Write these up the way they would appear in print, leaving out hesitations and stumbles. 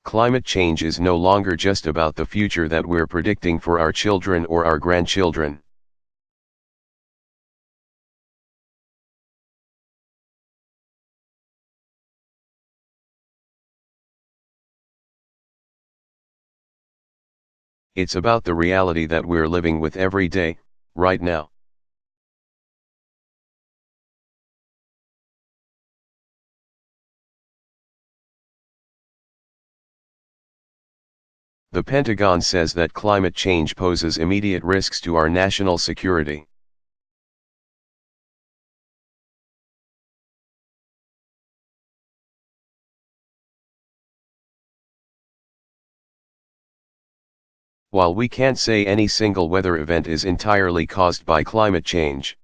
Climate change is no longer just about the future that we're predicting for our children or our grandchildren. It's about the reality that we're living with every day, right now. The Pentagon says that climate change poses immediate risks to our national security. While we can't say any single weather event is entirely caused by climate change,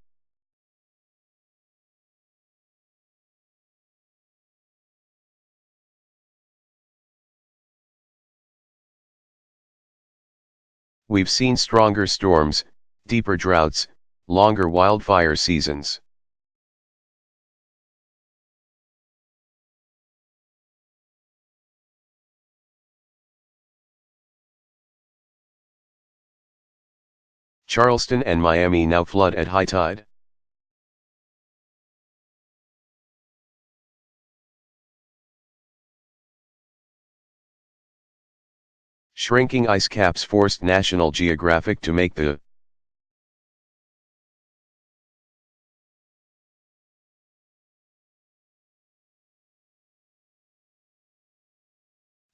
we've seen stronger storms, deeper droughts, longer wildfire seasons. Charleston and Miami now flood at high tide. Shrinking ice caps forced National Geographic to make the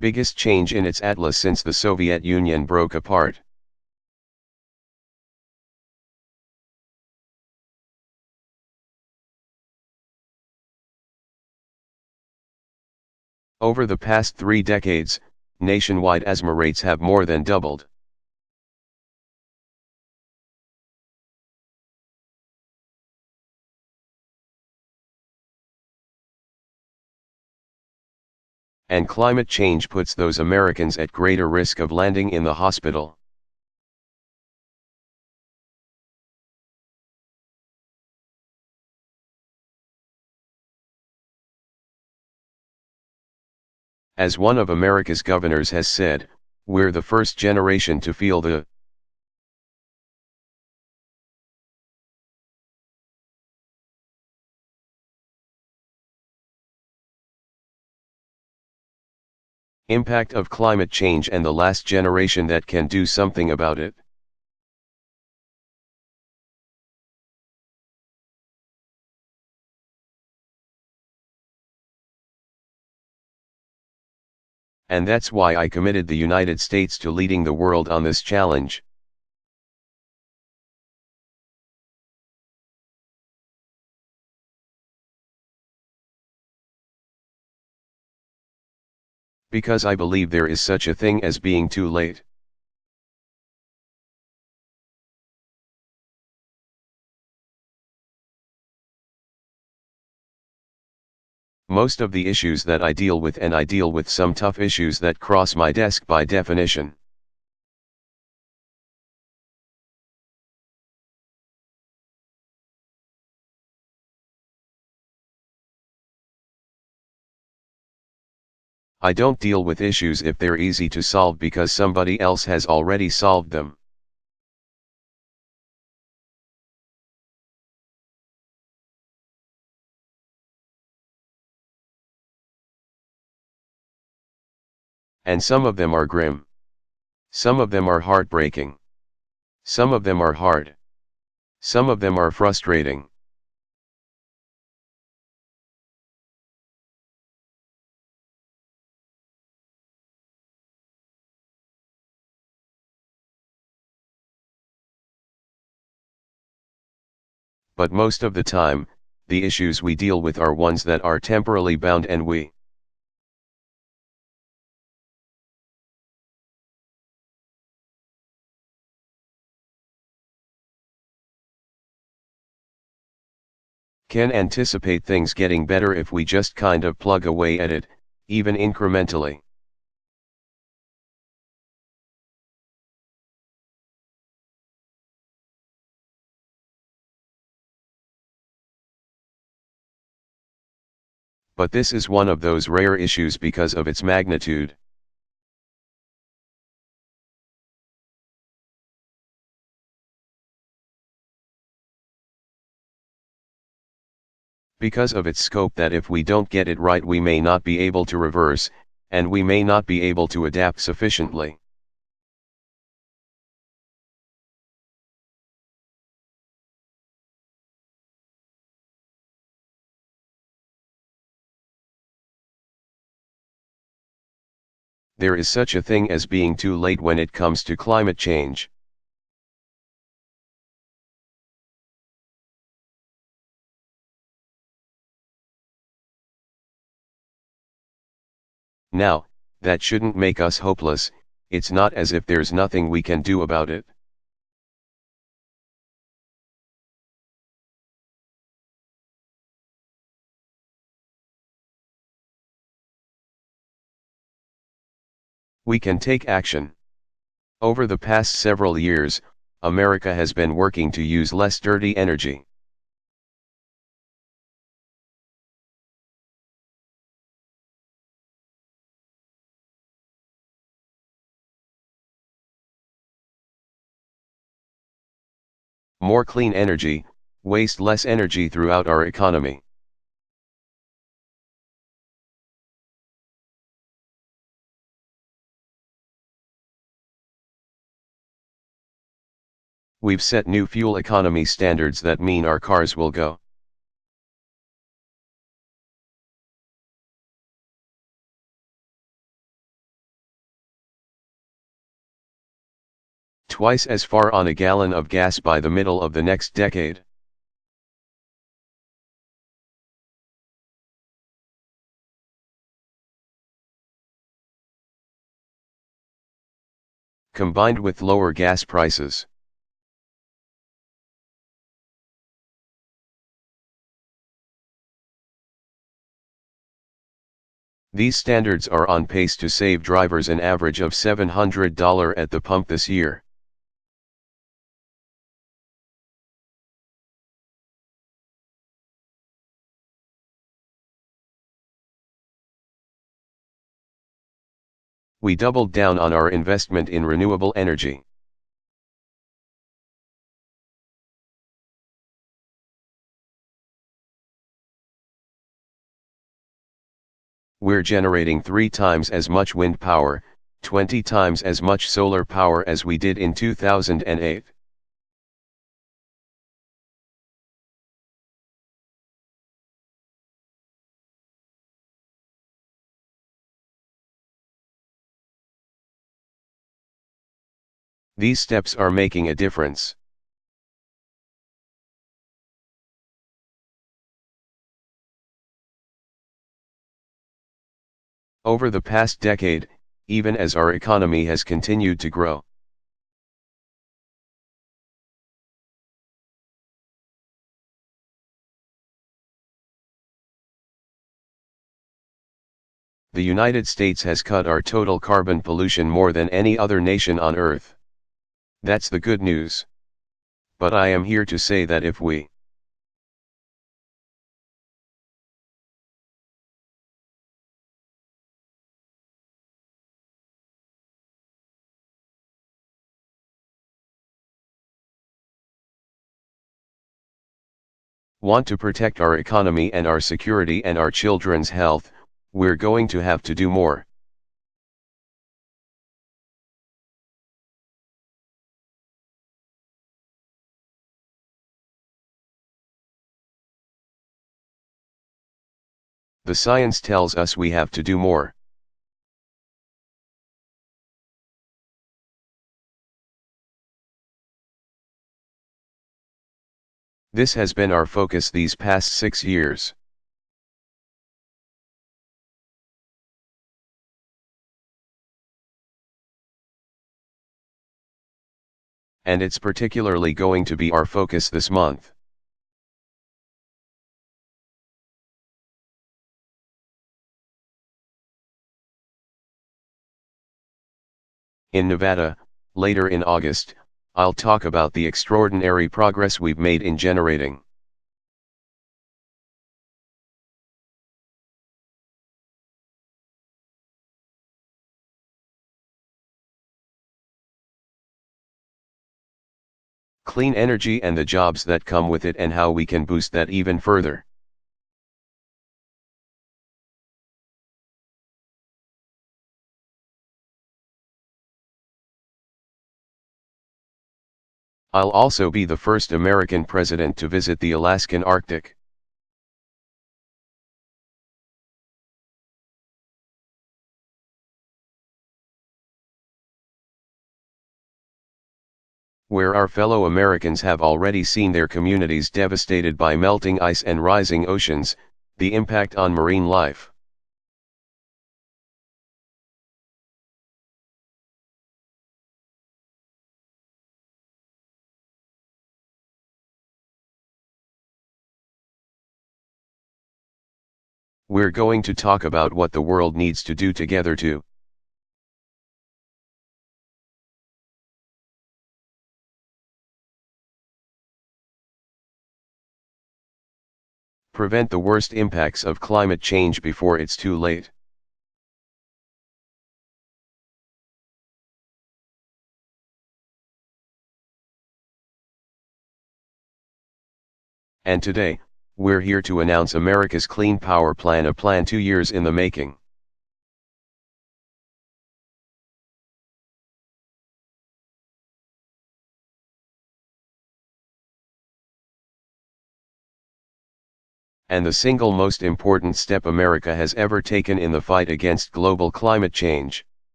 biggest change in its atlas since the Soviet Union broke apart. Over the past 3 decades, nationwide asthma rates have more than doubled. And climate change puts those Americans at greater risk of landing in the hospital. As one of America's governors has said, we're the first generation to feel the impact of climate change and the last generation that can do something about it. And that's why I committed the United States to leading the world on this challenge. Because I believe there is such a thing as being too late. Most of the issues that I deal with, and I deal with some tough issues that cross my desk by definition. I don't deal with issues if they're easy to solve because somebody else has already solved them. And some of them are grim. Some of them are heartbreaking. Some of them are hard. Some of them are frustrating. But most of the time, the issues we deal with are ones that are temporally bound, and we can anticipate things getting better if we just kind of plug away at it, even incrementally. But this is one of those rare issues because of its magnitude. because of its scope that if we don't get it right we may not be able to reverse, and we may not be able to adapt sufficiently. There is such a thing as being too late when it comes to climate change. Now, that shouldn't make us hopeless. It's not as if there's nothing we can do about it. We can take action. Over the past several years, America has been working to use less dirty energy. More clean energy, waste less energy throughout our economy. We've set new fuel economy standards that mean our cars will go twice as far on a gallon of gas by the middle of the next decade. Combined with lower gas prices, these standards are on pace to save drivers an average of $700 at the pump this year. We doubled down on our investment in renewable energy. We're generating 3 times as much wind power, 20 times as much solar power as we did in 2008. These steps are making a difference. Over the past decade, even as our economy has continued to grow, the United States has cut our total carbon pollution more than any other nation on Earth. That's the good news. But I am here to say that if we want to protect our economy and our security and our children's health, we're going to have to do more. The science tells us we have to do more. This has been our focus these past 6 years. And it's particularly going to be our focus this month. In Nevada, later in August, I'll talk about the extraordinary progress we've made in generating clean energy and the jobs that come with it and how we can boost that even further. I'll also be the first American president to visit the Alaskan Arctic. Where our fellow Americans have already seen their communities devastated by melting ice and rising oceans, the impact on marine life. We're going to talk about what the world needs to do together to prevent the worst impacts of climate change before it's too late. And today, we're here to announce America's Clean Power Plan, a plan 2 years in the making. And the single most important step America has ever taken in the fight against global climate change.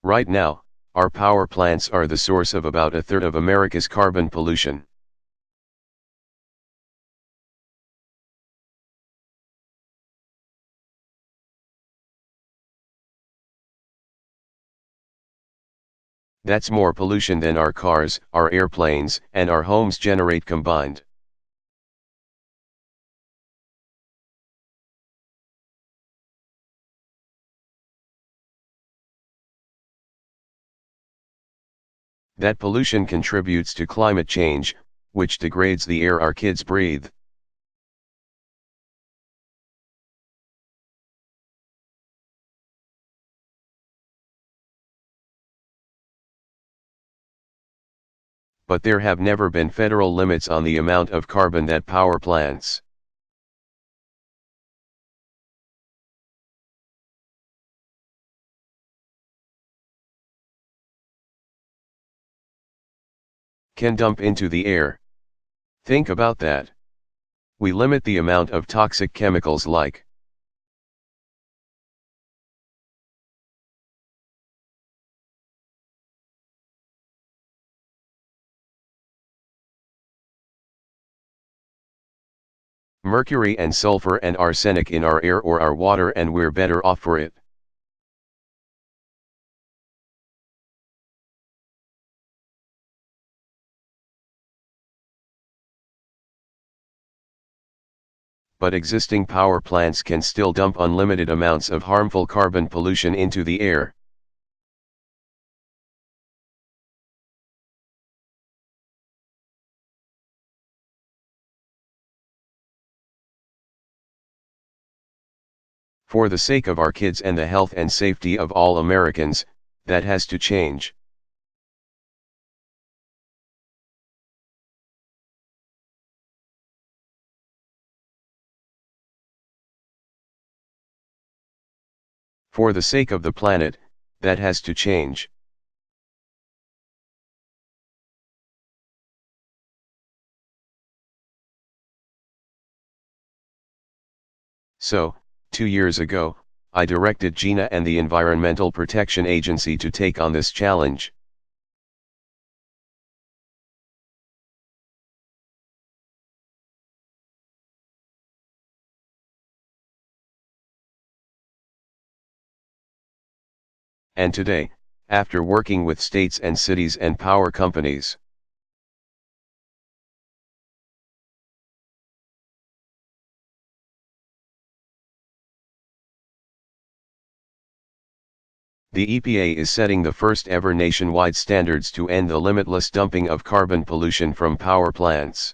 Right now, our power plants are the source of about a third of America's carbon pollution. That's more pollution than our cars, our airplanes, and our homes generate combined. That pollution contributes to climate change, which degrades the air our kids breathe. But there have never been federal limits on the amount of carbon that power plants can dump into the air. Think about that. We limit the amount of toxic chemicals like mercury and sulfur and arsenic in our air or our water, and we're better off for it. But existing power plants can still dump unlimited amounts of harmful carbon pollution into the air. For the sake of our kids and the health and safety of all Americans, that has to change. For the sake of the planet, that has to change. So, 2 years ago, I directed Gina and the Environmental Protection Agency to take on this challenge. And today, after working with states and cities and power companies, the EPA is setting the first ever nationwide standards to end the limitless dumping of carbon pollution from power plants.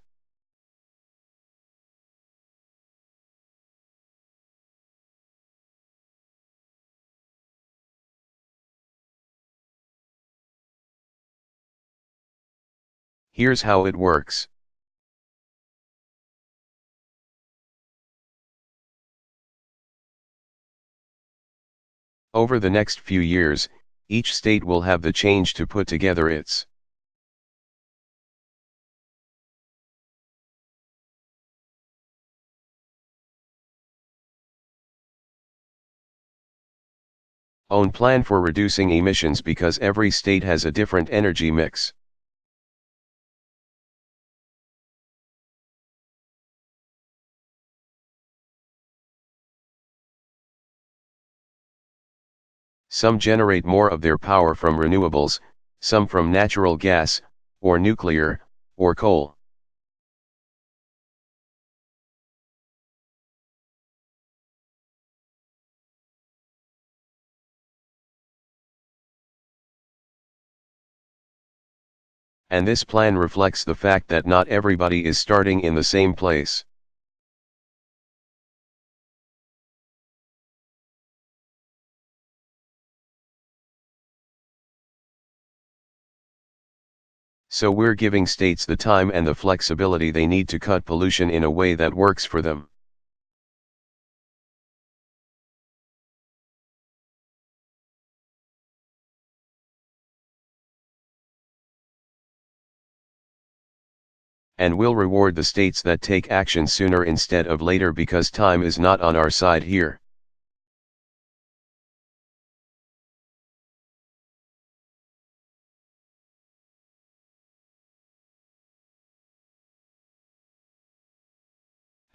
Here's how it works. Over the next few years, each state will have the change to put together its own plan for reducing emissions because every state has a different energy mix. Some generate more of their power from renewables, some from natural gas, or nuclear, or coal. And this plan reflects the fact that not everybody is starting in the same place. So we're giving states the time and the flexibility they need to cut pollution in a way that works for them. And we'll reward the states that take action sooner instead of later because time is not on our side here.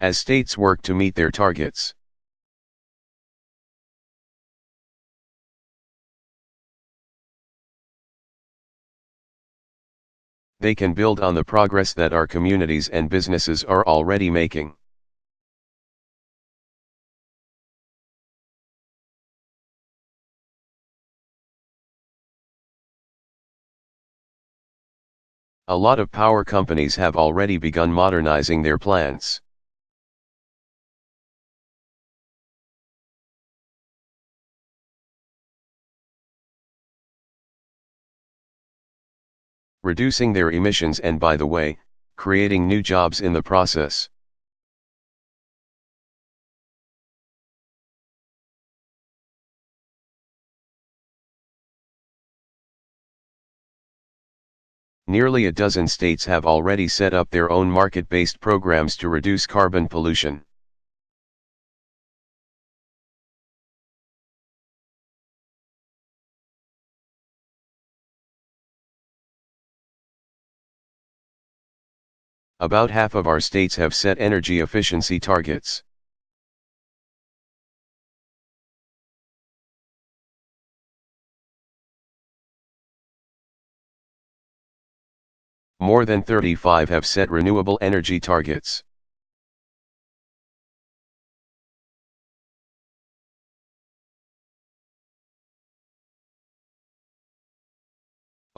As states work to meet their targets, they can build on the progress that our communities and businesses are already making. A lot of power companies have already begun modernizing their plants. Reducing their emissions and, by the way, creating new jobs in the process. Nearly a dozen states have already set up their own market-based programs to reduce carbon pollution. About half of our states have set energy efficiency targets. More than 35 have set renewable energy targets.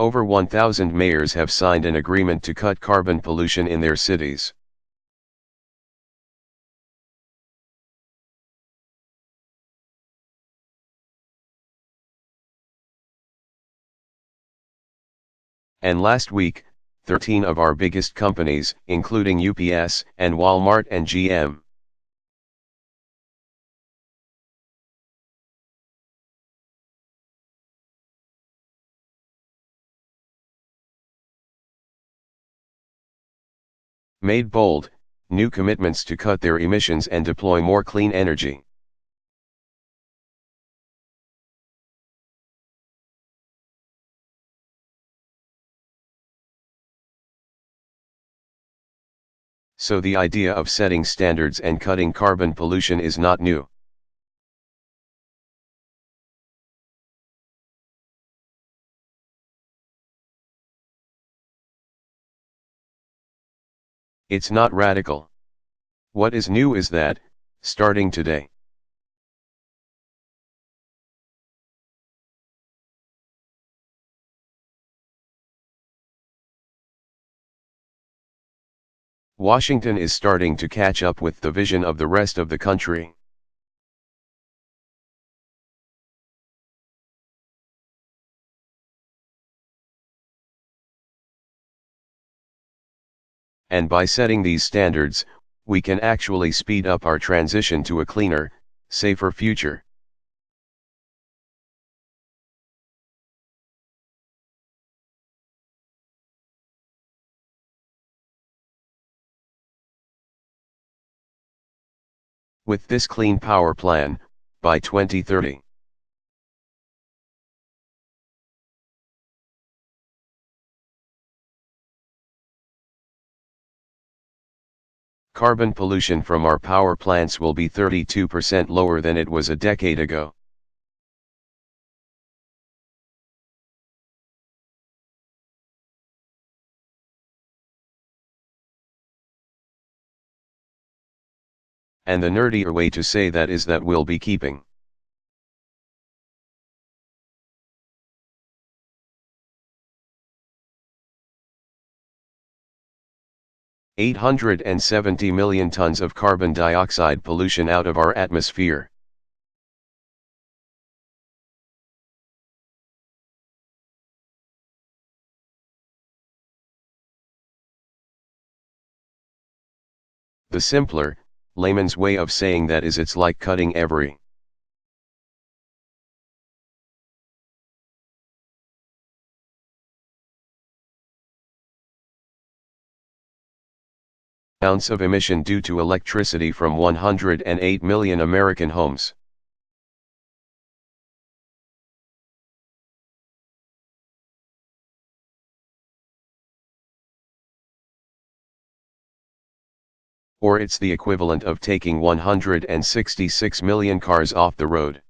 Over 1,000 mayors have signed an agreement to cut carbon pollution in their cities. And last week, 13 of our biggest companies, including UPS and Walmart and GM, made bold, new commitments to cut their emissions and deploy more clean energy. So the idea of setting standards and cutting carbon pollution is not new. It's not radical. What is new is that, starting today, Washington is starting to catch up with the vision of the rest of the country. And by setting these standards, we can actually speed up our transition to a cleaner, safer future. With this clean power plan, by 2030. Carbon pollution from our power plants will be 32% lower than it was a decade ago. And the nerdier way to say that is that we'll be keeping 870 million tons of carbon dioxide pollution out of our atmosphere. The simpler, layman's way of saying that is it's like cutting every ounce of emission due to electricity from 108 million American homes. Or it's the equivalent of taking 166 million cars off the road.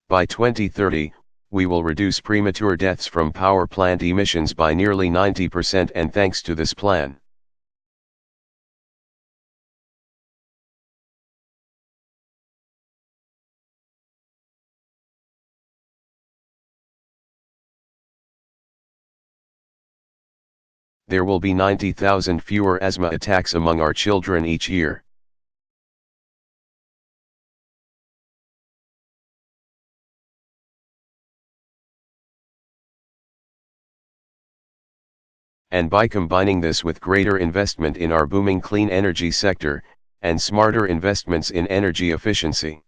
By 2030, we will reduce premature deaths from power plant emissions by nearly 90%, and thanks to this plan. There will be 90,000 fewer asthma attacks among our children each year. And by combining this with greater investment in our booming clean energy sector, and smarter investments in energy efficiency,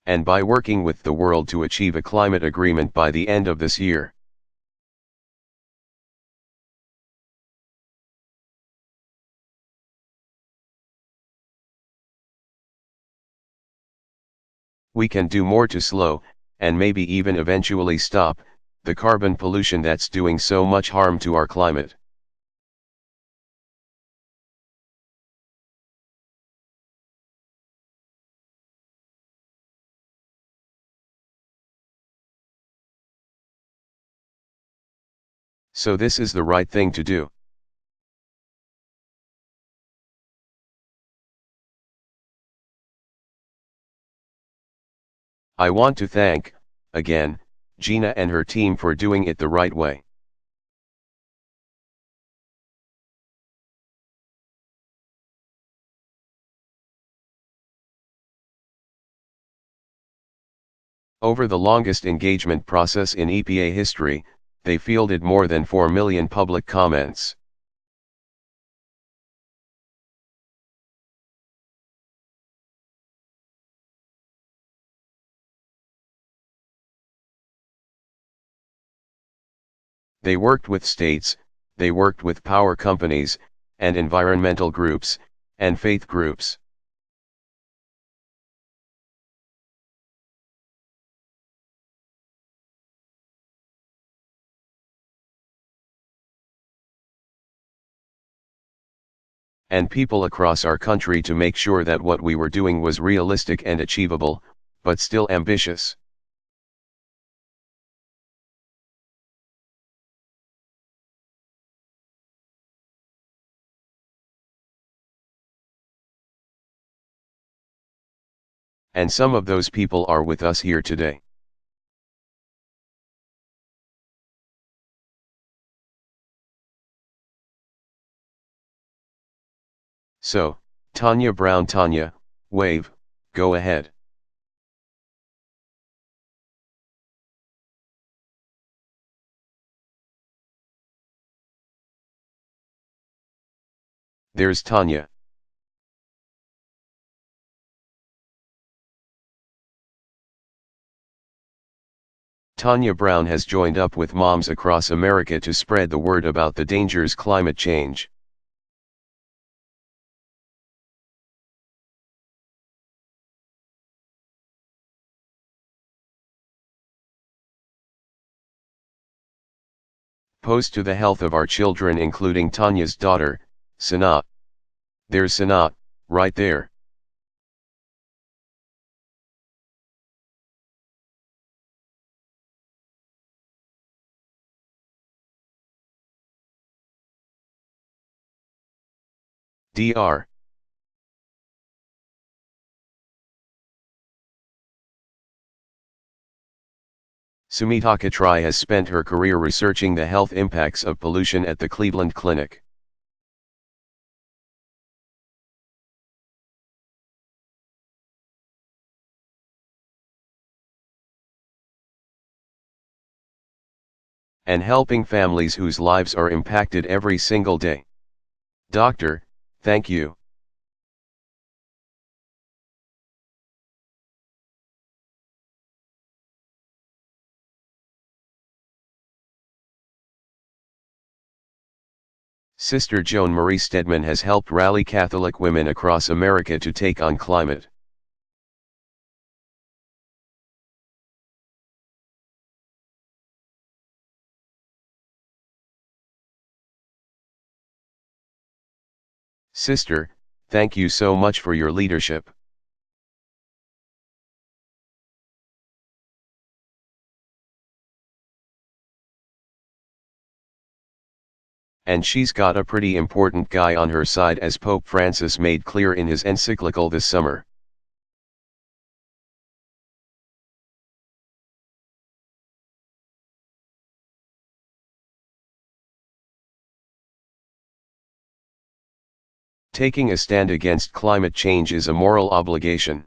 and by working with the world to achieve a climate agreement by the end of this year. We can do more to slow, and maybe even eventually stop, the carbon pollution that's doing so much harm to our climate. So this is the right thing to do. I want to thank, again, Gina and her team for doing it the right way. Over the longest engagement process in EPA history, they fielded more than 4 million public comments. They worked with states, they worked with power companies, and environmental groups, and faith groups. And people across our country to make sure that what we were doing was realistic and achievable, but still ambitious. And some of those people are with us here today. So, Tanya Brown, Tanya, wave, go ahead. There's Tanya. Tanya Brown has joined up with moms across America to spread the word about the dangers climate change. Pose to the health of our children, including Tanya's daughter, Sana. There's Sana, right there. Dr. Sumitaka Trai has spent her career researching the health impacts of pollution at the Cleveland Clinic. And helping families whose lives are impacted every single day. Doctor, thank you. Sister Joan Marie Stedman has helped rally Catholic women across America to take on climate. Sister, thank you so much for your leadership. And she's got a pretty important guy on her side, as Pope Francis made clear in his encyclical this summer. Taking a stand against climate change is a moral obligation.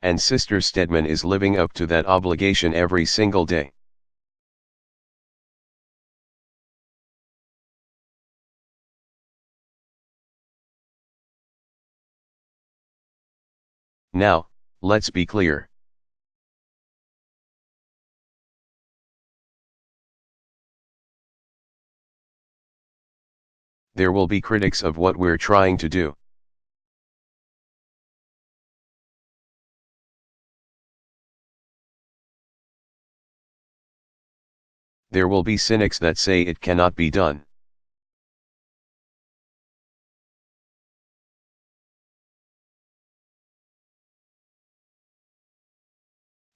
And Sister Stedman is living up to that obligation every single day. Now, let's be clear. There will be critics of what we're trying to do. There will be cynics that say it cannot be done.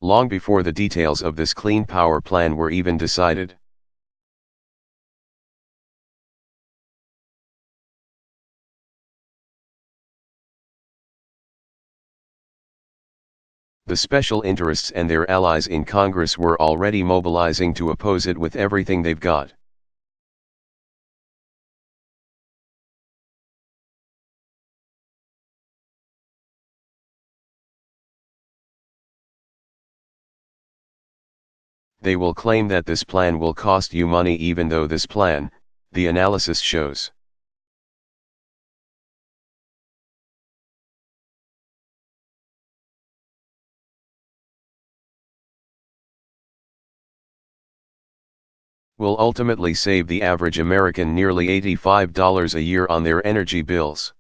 Long before the details of this clean power plan were even decided. The special interests and their allies in Congress were already mobilizing to oppose it with everything they've got. They will claim that this plan will cost you money, even though this plan, the analysis shows, will ultimately save the average American nearly $85 a year on their energy bills.